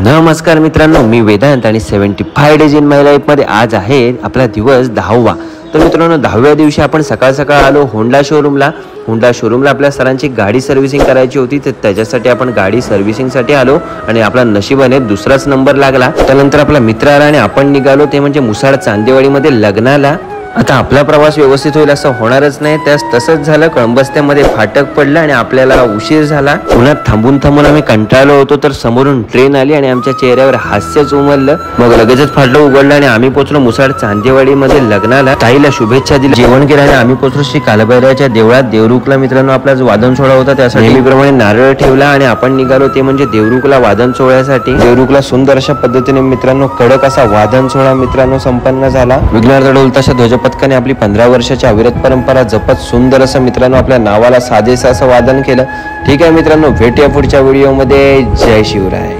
नमस्कार मित्रांनो, मी वेदांत आणि 75 डेज इन माय लाईफ मध्ये आज आहे आपला दिवस 10वा। तर मित्रांनो, 10व्या दिवशी आपण सकाळ सकाळ आलो होंडा शोरूमला आपल्या सरांची गाडी सर्व्हिसिंग करायची होती। तर त्याच्यासाठी आपण गाडी सर्व्हिसिंगसाठी आलो आणि आपला नशिबाने दुसराच नंबर लागला। त्यानंतर आपला मित्र आला आणि आपण निघालो ते म्हणजे मुसाड चांदेवाडीमध्ये लग्नाला। आता आपला प्रवास व्यवस्थित होईल असं होणारच नाही, त्यास तसंच झालं। कळंबस्त्यामध्ये फाटक पडलं आणि आपल्याला उशीर झाला। पुन्हा थांबून आम्ही कंटाळलो होतो, तर समोरून ट्रेन आली आणि आमच्या चेहऱ्यावर हास्यच उमललं। मग लगेचच फाटलं उघडलं आणि आम्ही पोहोचलो मुसाड चांदेवाडीमध्ये लग्नाला। ताईला शुभेच्छा दिल्या, जेवण केलं आणि आम्ही पोहोचलो श्री कालभैरवाच्या देवळात। देवरुखला मित्रांनो आपला वादन सोहळा होता, त्यासाठी नेहमीप्रमाणे नारळ ठेवला आणि आपण निघालो ते म्हणजे देवरुखला वादन सोहळ्यासाठी। देवरुखला सुंदर अशा पद्धतीने मित्रांनो कडक असा वादन सोहळा मित्रांनो संपन्न झाला। विघ्नार्थ ढोल ताशा ध्वजपथकाने आपली 15 वर्षाची अविरत परंपरा जपत सुंदर असं मित्रांनो आपल्या नावाला साजेसं असं वादन केलं। ठीक आहे मित्रांनो, भेटूया पुढच्या व्हिडिओमध्ये। जय शिवराय।